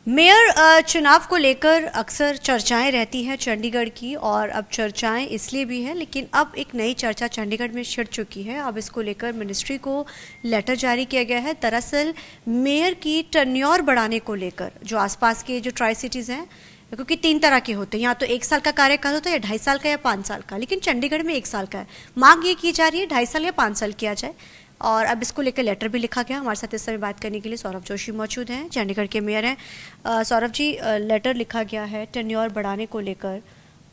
Mayor चुनाव को लेकर अक्सर चर्चाएं रहती हैं चंडीगढ़ की, और अब चर्चाएं इसलिए भी है, लेकिन अब एक नई चर्चा चंडीगढ़ में छिड़ चुकी है। अब इसको लेकर मिनिस्ट्री को लेटर जारी किया गया है। दरअसल मेयर की टर्न्योर बढ़ाने को लेकर जो आसपास के जो ट्राई सिटीज़ हैं, क्योंकि 3 तरह के होते हैं, या तो 1 साल का कार्यकाल होता है, या 2.5 साल का, या 5 साल का, लेकिन चंडीगढ़ में 1 साल का है। मांग ये की जा रही है 2.5 साल या 5 साल किया जाए, और अब इसको लेकर लेटर भी लिखा गया। हमारे साथ इस समय बात करने के लिए सौरभ जोशी मौजूद हैं, चंडीगढ़ के मेयर हैं। सौरभ जी, लेटर लिखा गया है टेन्योर बढ़ाने को लेकर।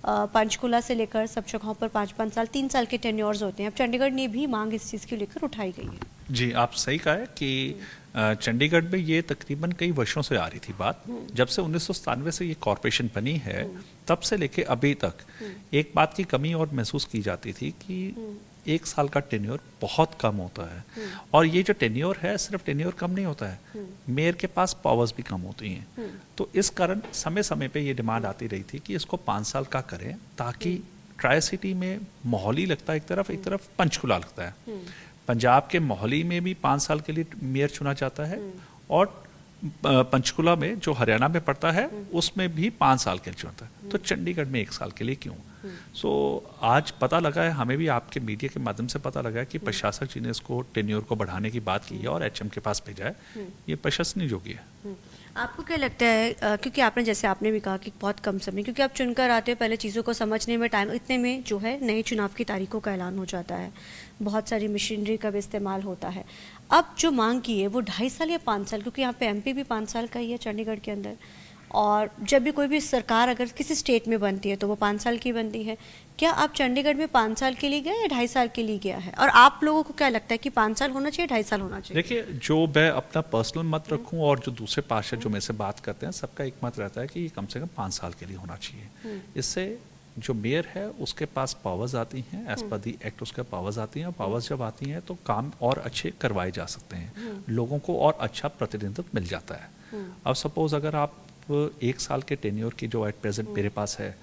पंचकुला से लेकर सब जगहों पर 5-5 साल, 3 साल के टेन्योर्स होते हैं। अब चंडीगढ़ ने भी मांग इस चीज़ को लेकर उठाई गई है। जी, आप सही कहा है कि चंडीगढ़ में ये तकरीबन कई वर्षों से आ रही थी बात। जब से 1997 से ये कॉरपोरेशन बनी है, तब से लेके अभी तक एक बात की कमी और महसूस की जाती थी कि 1 साल का टेन्योर बहुत कम होता है। और ये जो टेन्योर है, सिर्फ टेन्योर कम नहीं होता है, मेयर के पास पावर्स भी कम होती हैं। तो इस कारण समय समय पे ये डिमांड आती रही थी कि इसको 5 साल का करें, ताकि ट्राई सिटी में मोहाली लगता है एक तरफ पंचकुला लगता है। पंजाब के मोहाली में भी 5 साल के लिए मेयर चुना जाता है, और पंचकुला में जो हरियाणा में पड़ता है उसमें भी 5 साल के लिए चुनता है। तो चंडीगढ़ में 1 साल के लिए क्यों? आज पता लगा है, हमें भी आपके मीडिया के माध्यम से पता लगा है कि प्रशासक जी ने इसको टेन्योर को बढ़ाने की बात की है और एचएम के पास भेजा है। ये प्रशंसनीय योग्य है। आपको क्या लगता है, क्योंकि आपने जैसे आपने भी कहा कि बहुत कम समय, क्योंकि आप चुनकर आते हो, पहले चीज़ों को समझने में टाइम, इतने में जो है नए चुनाव की तारीखों का ऐलान हो जाता है, बहुत सारी मशीनरी का भी इस्तेमाल होता है। अब जो मांग की है वो 2.5 साल या 5 साल, क्योंकि यहाँ पे एमपी भी 5 साल का ही है चंडीगढ़ के अंदर, और जब भी कोई भी सरकार अगर किसी स्टेट में बनती है तो वो 5 साल की बनती है। क्या आप चंडीगढ़ में 5 साल के लिए गया या 2.5 साल के लिए गया है, और आप लोगों को क्या लगता है कि 5 साल होना चाहिए, 2.5 साल होना चाहिए? देखिए, जो मैं अपना पर्सनल मत रखूं और जो दूसरे पार्षद जो मेरे से बात करते हैं, सबका एक मत रहता है कि ये कम से कम 5 साल के लिए होना चाहिए। इससे जो मेयर है उसके पास पावर्स आती हैं, एज पर दी एक्ट उसके पावर्स आती हैं, और पावर्स जब आती हैं तो काम और अच्छे करवाए जा सकते हैं, लोगों को और अच्छा प्रतिनिधित्व मिल जाता है। अब सपोज अगर आप 1 साल के टेन्योर की जो एट प्रेजेंट मेरे पास है,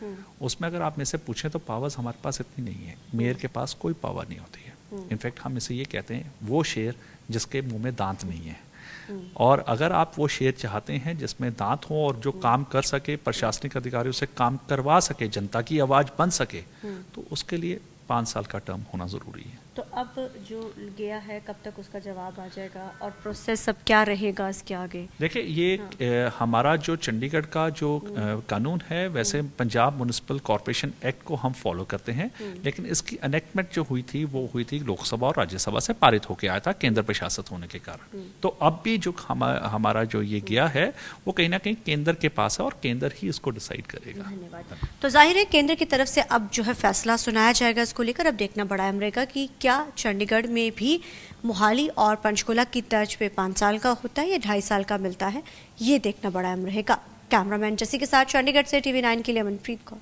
उसमें अगर आप मेरे से पूछें तो पावर्स हमारे पास इतनी नहीं है। मेयर के पास कोई पावर नहीं होती है। इनफैक्ट हम इसे ये कहते हैं, वो शेर जिसके मुंह में दांत नहीं है। और अगर आप वो शेर चाहते हैं जिसमें दांत हो और जो काम कर सके, प्रशासनिक अधिकारियों से काम करवा सके, जनता की आवाज बन सके, तो उसके लिए 5 साल का टर्म होना जरूरी है। तो अब जो गया है, कब तक उसका जवाब आ जाएगा, और प्रोसेस सब क्या रहेगा इसके आगे? देखिए, ये हमारा जो चंडीगढ़ का जो कानून है, वैसे पंजाब म्युनिसिपल कॉर्पोरेशन एक्ट को हम फॉलो करते हैं, लेकिन इसकी एनेक्टमेंट जो हुई थी वो हुई थी लोकसभा और राज्यसभा से पारित होकर आया था, केंद्र प्रशासित होने के कारण। तो अब भी जो हमारा जो ये गया है वो कहीं ना कहीं केंद्र के पास है, और केंद्र ही इसको डिसाइड करेगा। धन्यवाद। तो जाहिर है केंद्र की तरफ से अब जो है फैसला सुनाया जाएगा इसको लेकर। अब देखना बड़ा अहम रहेगा कि क्या चंडीगढ़ में भी मोहाली और पंचकुला की तर्ज पे 5 साल का होता है या 2.5 साल का मिलता है, ये देखना बड़ा अहम रहेगा। कैमरामैन जसी के साथ चंडीगढ़ से TV9 के लिए मनप्रीत कौर।